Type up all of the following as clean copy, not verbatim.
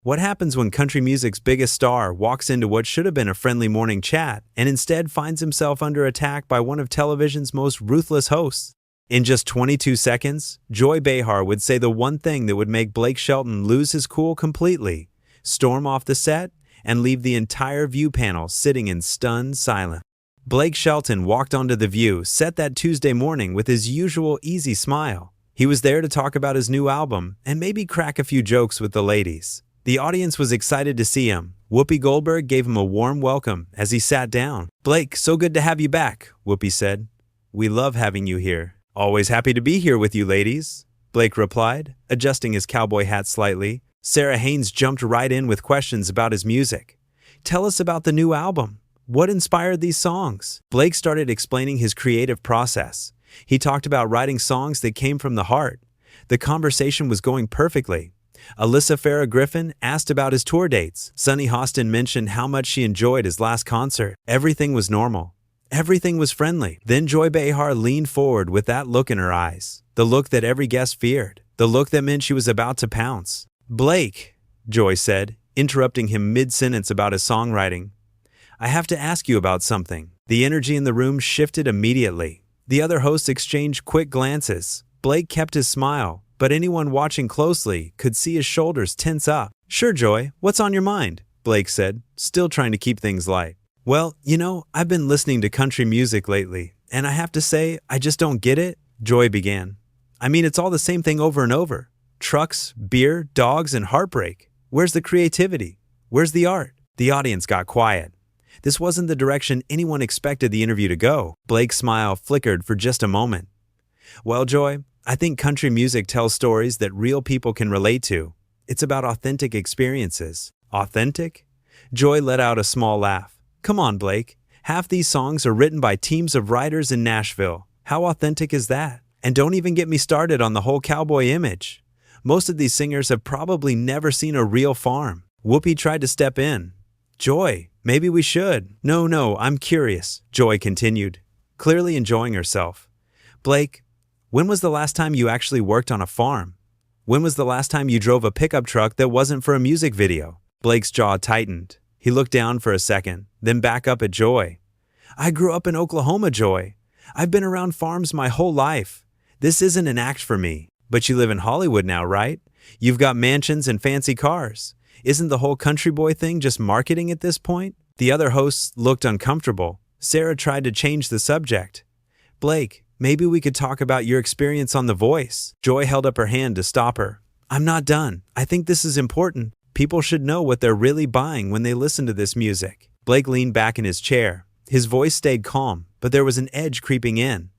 What happens when country music's biggest star walks into what should have been a friendly morning chat and instead finds himself under attack by one of television's most ruthless hosts? In just 22 seconds, Joy Behar would say the one thing that would make Blake Shelton lose his cool completely, storm off the set, and leave the entire View panel sitting in stunned silence. Blake Shelton walked onto The View set that Tuesday morning with his usual easy smile. He was there to talk about his new album and maybe crack a few jokes with the ladies. The audience was excited to see him. Whoopi Goldberg gave him a warm welcome as he sat down. "Blake, so good to have you back," Whoopi said. "We love having you here." "Always happy to be here with you, ladies," Blake replied, adjusting his cowboy hat slightly. Sarah Haynes jumped right in with questions about his music. "Tell us about the new album. What inspired these songs?" Blake started explaining his creative process. He talked about writing songs that came from the heart. The conversation was going perfectly. Alyssa Farah Griffin asked about his tour dates. Sunny Hostin mentioned how much she enjoyed his last concert. Everything was normal. Everything was friendly. Then Joy Behar leaned forward with that look in her eyes. The look that every guest feared. The look that meant she was about to pounce. "Blake," Joy said, interrupting him mid-sentence about his songwriting, "I have to ask you about something." The energy in the room shifted immediately. The other hosts exchanged quick glances. Blake kept his smile, but anyone watching closely could see his shoulders tense up. "Sure, Joy, what's on your mind?" Blake said, still trying to keep things light. "Well, I've been listening to country music lately, and I have to say, I just don't get it," Joy began. "I mean, it's all the same thing over and over. Trucks, beer, dogs, and heartbreak. Where's the creativity? Where's the art?" The audience got quiet. This wasn't the direction anyone expected the interview to go. Blake's smile flickered for just a moment. "Well, Joy, I think country music tells stories that real people can relate to. It's about authentic experiences." "Authentic?" Joy let out a small laugh. "Come on, Blake. Half these songs are written by teams of writers in Nashville. How authentic is that? And don't even get me started on the whole cowboy image. Most of these singers have probably never seen a real farm." Whoopi tried to step in. "Joy, maybe we should." No, I'm curious," Joy continued, clearly enjoying herself. "Blake, when was the last time you actually worked on a farm? When was the last time you drove a pickup truck that wasn't for a music video?" Blake's jaw tightened. He looked down for a second, then back up at Joy. "I grew up in Oklahoma, Joy. I've been around farms my whole life. This isn't an act for me." "But you live in Hollywood now, right? You've got mansions and fancy cars. Isn't the whole country boy thing just marketing at this point?" The other hosts looked uncomfortable. Sarah tried to change the subject. "Blake, maybe we could talk about your experience on The Voice." Joy held up her hand to stop her. "I'm not done. I think this is important. People should know what they're really buying when they listen to this music." Blake leaned back in his chair. His voice stayed calm, but there was an edge creeping in.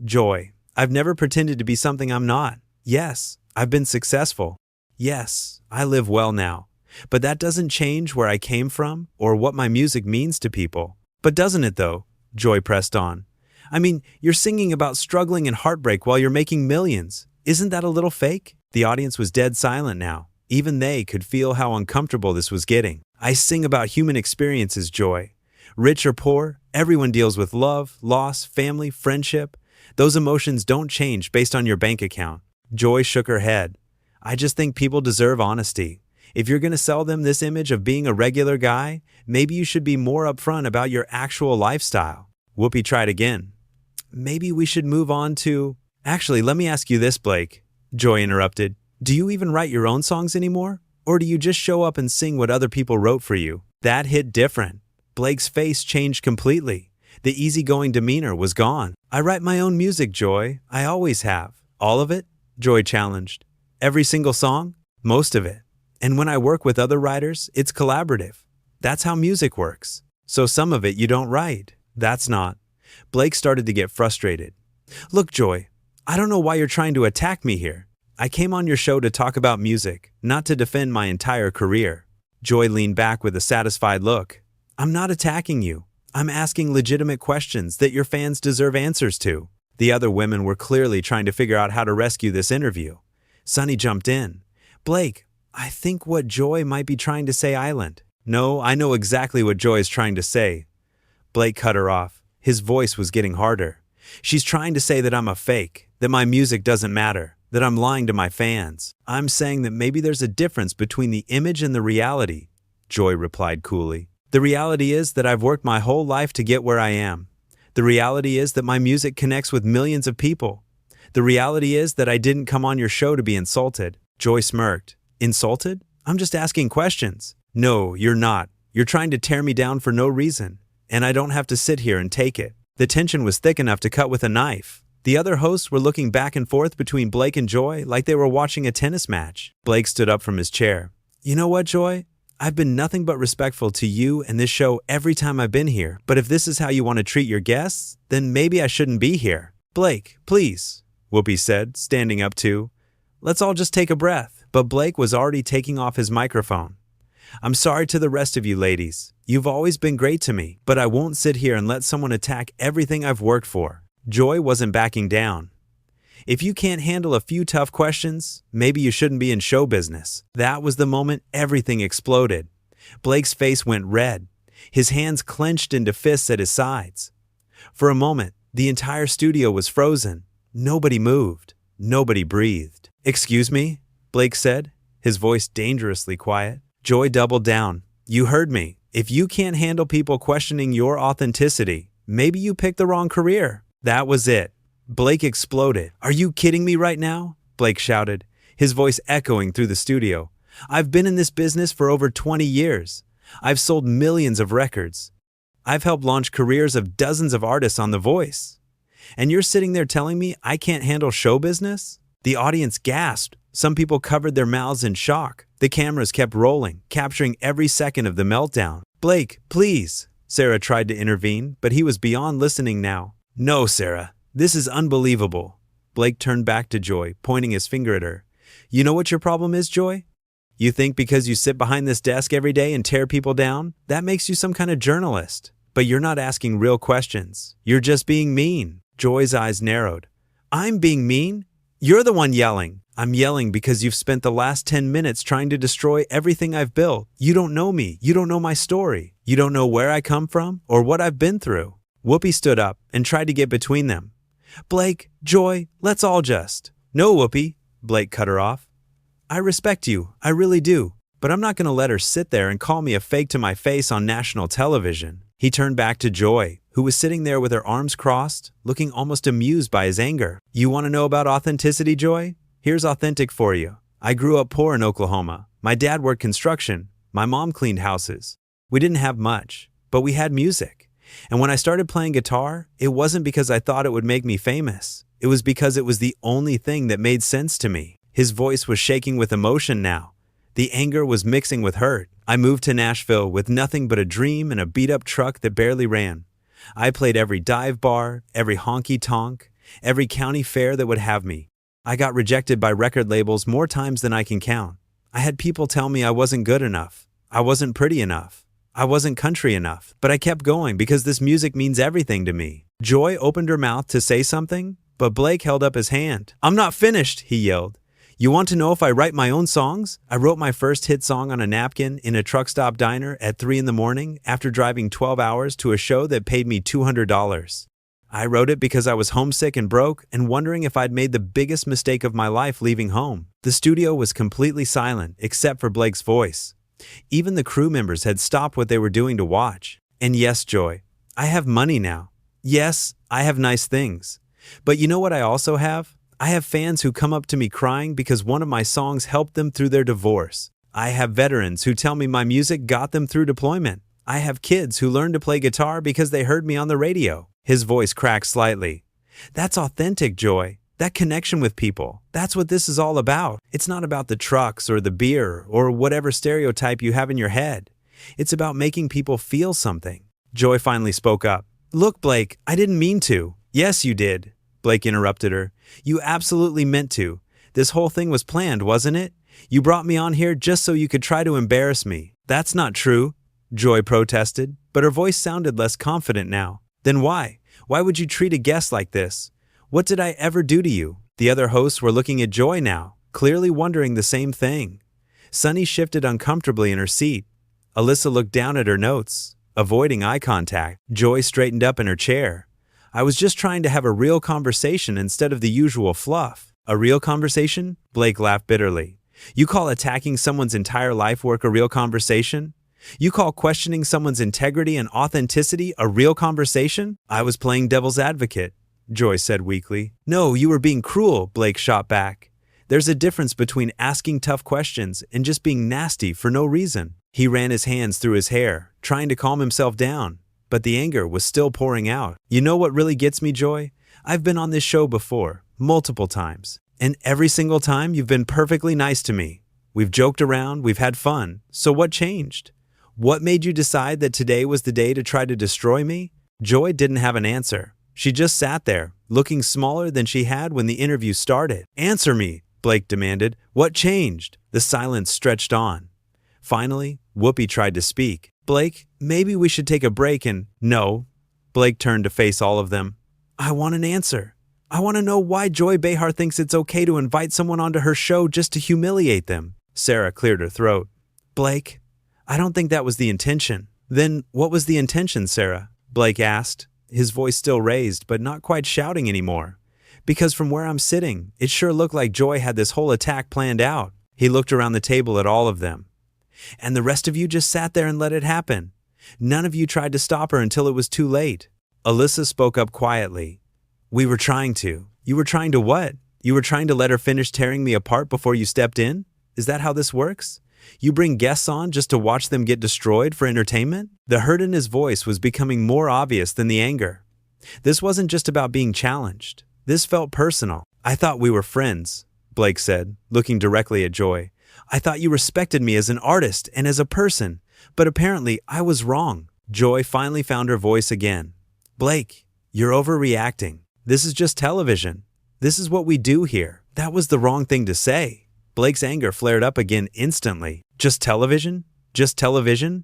"Joy, I've never pretended to be something I'm not. Yes, I've been successful. Yes, I live well now. But that doesn't change where I came from or what my music means to people." "But doesn't it though?" Joy pressed on. "I mean, you're singing about struggling and heartbreak while you're making millions. Isn't that a little fake?" The audience was dead silent now. Even they could feel how uncomfortable this was getting. "I sing about human experiences, Joy. Rich or poor, everyone deals with love, loss, family, friendship. Those emotions don't change based on your bank account." Joy shook her head. "I just think people deserve honesty. If you're going to sell them this image of being a regular guy, maybe you should be more upfront about your actual lifestyle." Whoopi tried again. "Maybe we should move on to—" "Actually, let me ask you this, Blake," Joy interrupted. "Do you even write your own songs anymore? Or do you just show up and sing what other people wrote for you?" That hit different. Blake's face changed completely. The easygoing demeanor was gone. "I write my own music, Joy. I always have." "All of it?" Joy challenged. "Every single song?" "Most of it. And when I work with other writers, it's collaborative. That's how music works. So some of it you don't write." "That's not." Blake started to get frustrated. "Look, Joy, I don't know why you're trying to attack me here. I came on your show to talk about music, not to defend my entire career." Joy leaned back with a satisfied look. "I'm not attacking you. I'm asking legitimate questions that your fans deserve answers to." The other women were clearly trying to figure out how to rescue this interview. Sunny jumped in. "Blake, I think what Joy might be trying to say island." "No, I know exactly what Joy is trying to say." Blake cut her off. His voice was getting harder. "She's trying to say that I'm a fake, that my music doesn't matter, that I'm lying to my fans. I'm saying that maybe there's a difference between the image and the reality, Joy replied coolly. The reality is that I've worked my whole life to get where I am. The reality is that my music connects with millions of people. The reality is that I didn't come on your show to be insulted. Joy smirked. Insulted? I'm just asking questions. No, you're not. You're trying to tear me down for no reason, and I don't have to sit here and take it. The tension was thick enough to cut with a knife. The other hosts were looking back and forth between Blake and Joy like they were watching a tennis match. Blake stood up from his chair. You know what, Joy? I've been nothing but respectful to you and this show every time I've been here, but if this is how you want to treat your guests, then maybe I shouldn't be here. Blake, please, Whoopi said, standing up too. Let's all just take a breath. But Blake was already taking off his microphone. I'm sorry to the rest of you ladies. You've always been great to me, but I won't sit here and let someone attack everything I've worked for. Joy wasn't backing down. If you can't handle a few tough questions, maybe you shouldn't be in show business. That was the moment everything exploded. Blake's face went red. His hands clenched into fists at his sides. For a moment, the entire studio was frozen. Nobody moved. Nobody breathed. Excuse me? Blake said, his voice dangerously quiet. Joy doubled down. You heard me. If you can't handle people questioning your authenticity, maybe you picked the wrong career. That was it. Blake exploded. Are you kidding me right now? Blake shouted, his voice echoing through the studio. I've been in this business for over 20 years. I've sold millions of records. I've helped launch careers of dozens of artists on The Voice. And you're sitting there telling me I can't handle show business? The audience gasped. Some people covered their mouths in shock. The cameras kept rolling, capturing every second of the meltdown. Blake, please, Sarah tried to intervene, but he was beyond listening now. No, Sarah, this is unbelievable. Blake turned back to Joy, pointing his finger at her. You know what your problem is, Joy? You think because you sit behind this desk every day and tear people down, that makes you some kind of journalist. But you're not asking real questions. You're just being mean. Joy's eyes narrowed. I'm being mean? You're the one yelling. I'm yelling because you've spent the last 10 minutes trying to destroy everything I've built. You don't know me. You don't know my story. You don't know where I come from or what I've been through. Whoopi stood up and tried to get between them. Blake, Joy, let's all just. No, Whoopi, Blake cut her off. I respect you. I really do. But I'm not going to let her sit there and call me a fake to my face on national television. He turned back to Joy, who was sitting there with her arms crossed, looking almost amused by his anger. You want to know about authenticity, Joy? Here's authentic for you. I grew up poor in Oklahoma. My dad worked construction. My mom cleaned houses. We didn't have much, but we had music. And when I started playing guitar, it wasn't because I thought it would make me famous. It was because it was the only thing that made sense to me. His voice was shaking with emotion now. The anger was mixing with hurt. I moved to Nashville with nothing but a dream and a beat-up truck that barely ran. I played every dive bar, every honky-tonk, every county fair that would have me. I got rejected by record labels more times than I can count. I had people tell me I wasn't good enough. I wasn't pretty enough. I wasn't country enough. But I kept going because this music means everything to me. Joy opened her mouth to say something, but Blake held up his hand. I'm not finished, he yelled. You want to know if I write my own songs? I wrote my first hit song on a napkin in a truck stop diner at 3 a.m. after driving 12 hours to a show that paid me $200. I wrote it because I was homesick and broke and wondering if I'd made the biggest mistake of my life leaving home. The studio was completely silent except for Blake's voice. Even the crew members had stopped what they were doing to watch. And yes, Joy, I have money now. Yes, I have nice things. But you know what I also have? I have fans who come up to me crying because one of my songs helped them through their divorce. I have veterans who tell me my music got them through deployment. I have kids who learned to play guitar because they heard me on the radio. His voice cracked slightly. That's authentic, Joy. That connection with people. That's what this is all about. It's not about the trucks or the beer or whatever stereotype you have in your head. It's about making people feel something. Joy finally spoke up. Look, Blake, I didn't mean to. Yes, you did. Blake interrupted her. You absolutely meant to. This whole thing was planned, wasn't it? You brought me on here just so you could try to embarrass me. That's not true, Joy protested, but her voice sounded less confident now. Then why? Why would you treat a guest like this? What did I ever do to you? The other hosts were looking at Joy now, clearly wondering the same thing. Sunny shifted uncomfortably in her seat. Alyssa looked down at her notes, avoiding eye contact. Joy straightened up in her chair. I was just trying to have a real conversation instead of the usual fluff. A real conversation? Blake laughed bitterly. You call attacking someone's entire life work a real conversation? You call questioning someone's integrity and authenticity a real conversation? I was playing devil's advocate, Joy said weakly. No, you were being cruel, Blake shot back. There's a difference between asking tough questions and just being nasty for no reason. He ran his hands through his hair, trying to calm himself down, but the anger was still pouring out. You know what really gets me, Joy? I've been on this show before, multiple times, and every single time you've been perfectly nice to me. We've joked around, we've had fun, so what changed? What made you decide that today was the day to try to destroy me? Joy didn't have an answer. She just sat there, looking smaller than she had when the interview started. Answer me, Blake demanded. What changed? The silence stretched on. Finally, Whoopi tried to speak. Blake, maybe we should take a break and… No. Blake turned to face all of them. I want an answer. I want to know why Joy Behar thinks it's okay to invite someone onto her show just to humiliate them. Sarah cleared her throat. Blake, I don't think that was the intention. Then what was the intention, Sarah? Blake asked, his voice still raised but not quite shouting anymore. Because from where I'm sitting, it sure looked like Joy had this whole attack planned out. He looked around the table at all of them. And the rest of you just sat there and let it happen. None of you tried to stop her until it was too late. Alyssa spoke up quietly. We were trying to. You were trying to what? You were trying to let her finish tearing me apart before you stepped in? Is that how this works? You bring guests on just to watch them get destroyed for entertainment? The hurt in his voice was becoming more obvious than the anger. This wasn't just about being challenged. This felt personal. I thought we were friends, Blake said, looking directly at Joy. I thought you respected me as an artist and as a person, but apparently I was wrong. Joy finally found her voice again. Blake, you're overreacting. This is just television. This is what we do here. That was the wrong thing to say. Blake's anger flared up again instantly. Just television? Just television?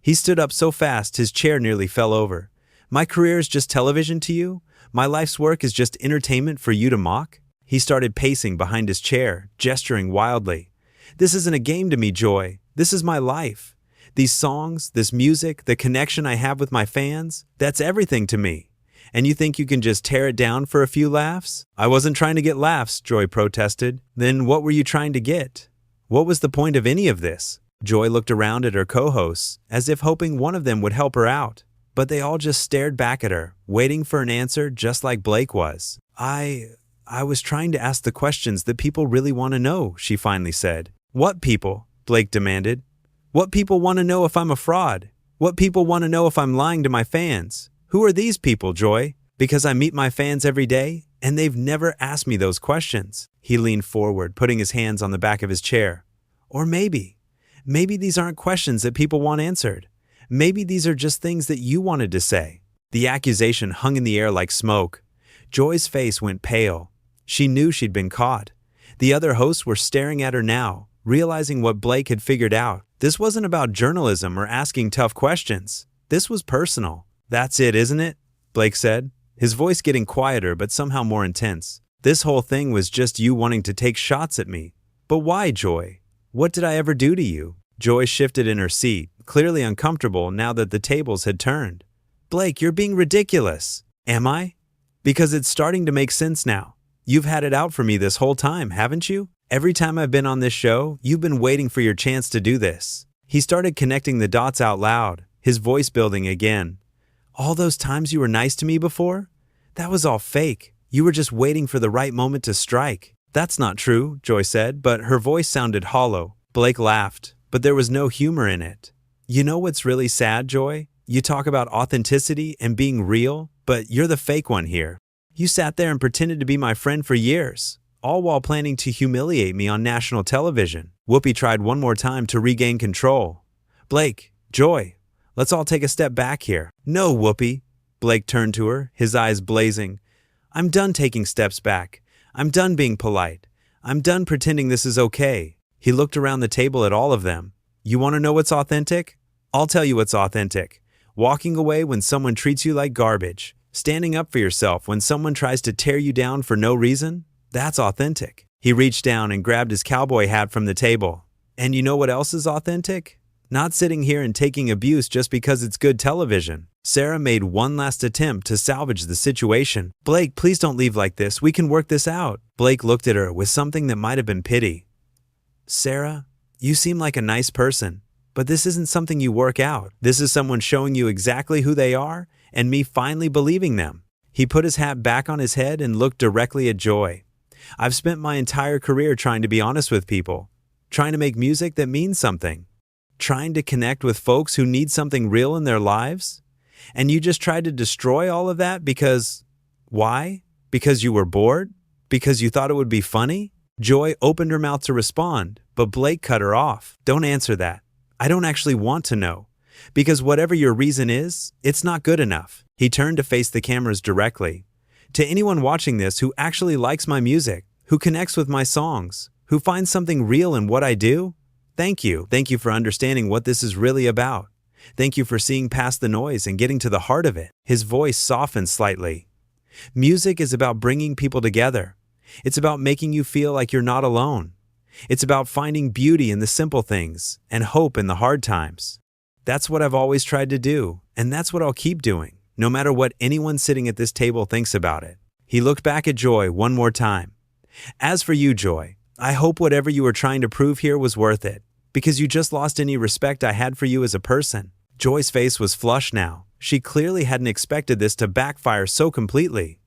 He stood up so fast his chair nearly fell over. My career is just television to you? My life's work is just entertainment for you to mock? He started pacing behind his chair, gesturing wildly. This isn't a game to me, Joy. This is my life. These songs, this music, the connection I have with my fans, that's everything to me. And you think you can just tear it down for a few laughs? I wasn't trying to get laughs, Joy protested. Then what were you trying to get? What was the point of any of this? Joy looked around at her co-hosts, as if hoping one of them would help her out. But they all just stared back at her, waiting for an answer just like Blake was. I was trying to ask the questions that people really want to know, she finally said. What people? Blake demanded. What people want to know if I'm a fraud? What people want to know if I'm lying to my fans? Who are these people, Joy? Because I meet my fans every day, and they've never asked me those questions. He leaned forward, putting his hands on the back of his chair. Or maybe these aren't questions that people want answered. Maybe these are just things that you wanted to say. The accusation hung in the air like smoke. Joy's face went pale. She knew she'd been caught. The other hosts were staring at her now, realizing what Blake had figured out. This wasn't about journalism or asking tough questions. This was personal. That's it, isn't it? Blake said, his voice getting quieter but somehow more intense. This whole thing was just you wanting to take shots at me. But why, Joy? What did I ever do to you? Joy shifted in her seat, clearly uncomfortable now that the tables had turned. Blake, you're being ridiculous. Am I? Because it's starting to make sense now. You've had it out for me this whole time, haven't you? Every time I've been on this show, you've been waiting for your chance to do this. He started connecting the dots out loud, his voice building again. All those times you were nice to me before? That was all fake. You were just waiting for the right moment to strike. That's not true, Joy said, but her voice sounded hollow. Blake laughed, but there was no humor in it. You know what's really sad, Joy? You talk about authenticity and being real, but you're the fake one here. You sat there and pretended to be my friend for years, all while planning to humiliate me on national television. Whoopi tried one more time to regain control. Blake, Joy, let's all take a step back here. No, Whoopi. Blake turned to her, his eyes blazing. I'm done taking steps back. I'm done being polite. I'm done pretending this is okay. He looked around the table at all of them. You want to know what's authentic? I'll tell you what's authentic. Walking away when someone treats you like garbage. Standing up for yourself when someone tries to tear you down for no reason. That's authentic. He reached down and grabbed his cowboy hat from the table. And you know what else is authentic? Not sitting here and taking abuse just because it's good television. Sarah made one last attempt to salvage the situation. "Blake, please don't leave like this. We can work this out." Blake looked at her with something that might have been pity. "Sarah, you seem like a nice person, but this isn't something you work out. This is someone showing you exactly who they are and me finally believing them." He put his hat back on his head and looked directly at Joy. "I've spent my entire career trying to be honest with people, trying to make music that means something, trying to connect with folks who need something real in their lives. And you just tried to destroy all of that because... why? Because you were bored? Because you thought it would be funny?" Joy opened her mouth to respond, but Blake cut her off. "Don't answer that. I don't actually want to know. Because whatever your reason is, it's not good enough." He turned to face the cameras directly. "To anyone watching this who actually likes my music, who connects with my songs, who finds something real in what I do, thank you. Thank you for understanding what this is really about. Thank you for seeing past the noise and getting to the heart of it." His voice softened slightly. "Music is about bringing people together. It's about making you feel like you're not alone. It's about finding beauty in the simple things and hope in the hard times. That's what I've always tried to do, and that's what I'll keep doing, no matter what anyone sitting at this table thinks about it." He looked back at Joy one more time. "As for you, Joy, I hope whatever you were trying to prove here was worth it, because you just lost any respect I had for you as a person." Joy's face was flushed now. She clearly hadn't expected this to backfire so completely.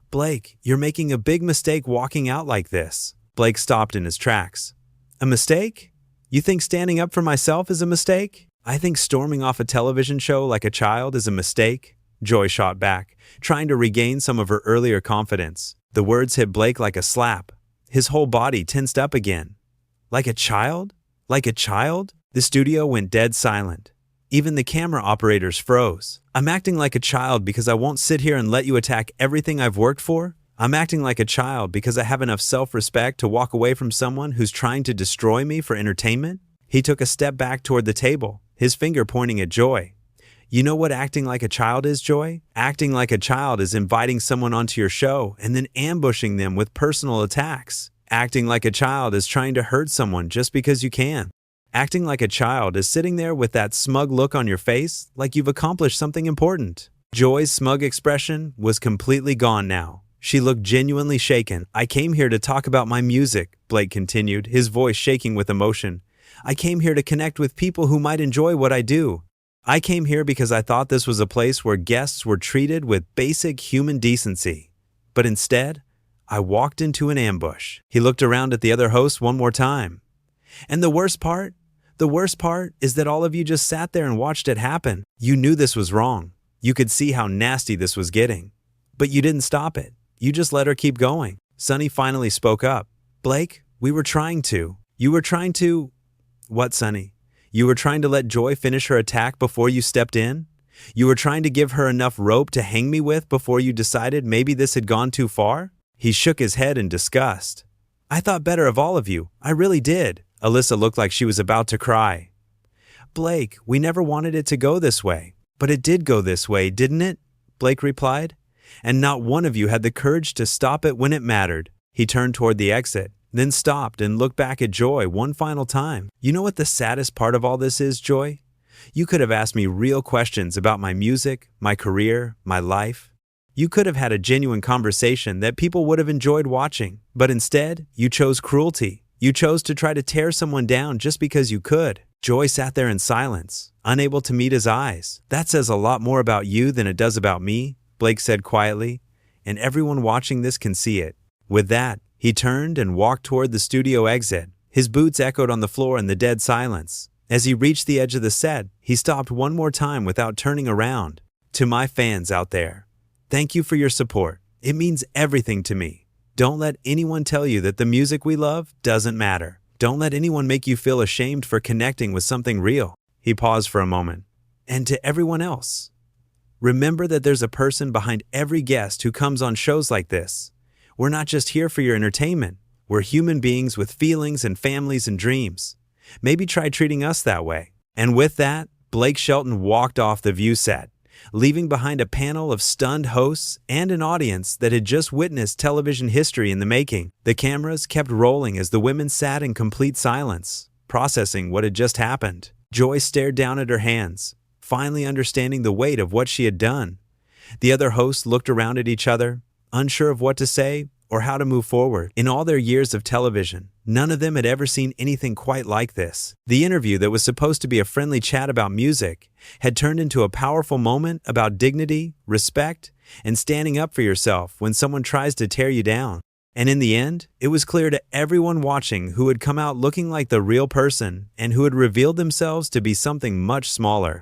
"Blake, you're making a big mistake walking out like this." Blake stopped in his tracks. "A mistake? You think standing up for myself is a mistake? I think storming off a television show like a child is a mistake?" Joy shot back, trying to regain some of her earlier confidence. The words hit Blake like a slap. His whole body tensed up again. "Like a child? Like a child?" The studio went dead silent. Even the camera operators froze. "I'm acting like a child because I won't sit here and let you attack everything I've worked for? I'm acting like a child because I have enough self-respect to walk away from someone who's trying to destroy me for entertainment?" He took a step back toward the table, his finger pointing at Joy. "You know what acting like a child is, Joy? Acting like a child is inviting someone onto your show and then ambushing them with personal attacks. Acting like a child is trying to hurt someone just because you can. Acting like a child is sitting there with that smug look on your face like you've accomplished something important." Joy's smug expression was completely gone now. She looked genuinely shaken. "I came here to talk about my music," Blake continued, his voice shaking with emotion. "I came here to connect with people who might enjoy what I do. I came here because I thought this was a place where guests were treated with basic human decency. But instead, I walked into an ambush." He looked around at the other hosts one more time. "And the worst part is that all of you just sat there and watched it happen. You knew this was wrong. You could see how nasty this was getting. But you didn't stop it. You just let her keep going." Sonny finally spoke up. "Blake, you were trying to... What, Sonny? You were trying to let Joy finish her attack before you stepped in? You were trying to give her enough rope to hang me with before you decided maybe this had gone too far?" He shook his head in disgust. "I thought better of all of you. I really did." Alyssa looked like she was about to cry. "Blake, we never wanted it to go this way. But it did go this way, didn't it?" Blake replied. "And not one of you had the courage to stop it when it mattered." He turned toward the exit, then stopped and looked back at Joy one final time. "You know what the saddest part of all this is, Joy? You could have asked me real questions about my music, my career, my life. You could have had a genuine conversation that people would have enjoyed watching. But instead, you chose cruelty. You chose to try to tear someone down just because you could." Joy sat there in silence, unable to meet his eyes. "That says a lot more about you than it does about me," Blake said quietly, "and everyone watching this can see it." With that, he turned and walked toward the studio exit. His boots echoed on the floor in the dead silence. As he reached the edge of the set, he stopped one more time without turning around. "To my fans out there, thank you for your support. It means everything to me. Don't let anyone tell you that the music we love doesn't matter. Don't let anyone make you feel ashamed for connecting with something real." He paused for a moment. "And to everyone else, remember that there's a person behind every guest who comes on shows like this. We're not just here for your entertainment. We're human beings with feelings and families and dreams. Maybe try treating us that way." And with that, Blake Shelton walked off the View set, leaving behind a panel of stunned hosts and an audience that had just witnessed television history in the making. The cameras kept rolling as the women sat in complete silence, processing what had just happened. Joy stared down at her hands, finally understanding the weight of what she had done. The other hosts looked around at each other, unsure of what to say or how to move forward. In all their years of television, none of them had ever seen anything quite like this. The interview that was supposed to be a friendly chat about music had turned into a powerful moment about dignity, respect, and standing up for yourself when someone tries to tear you down. And in the end, it was clear to everyone watching who had come out looking like the real person and who had revealed themselves to be something much smaller.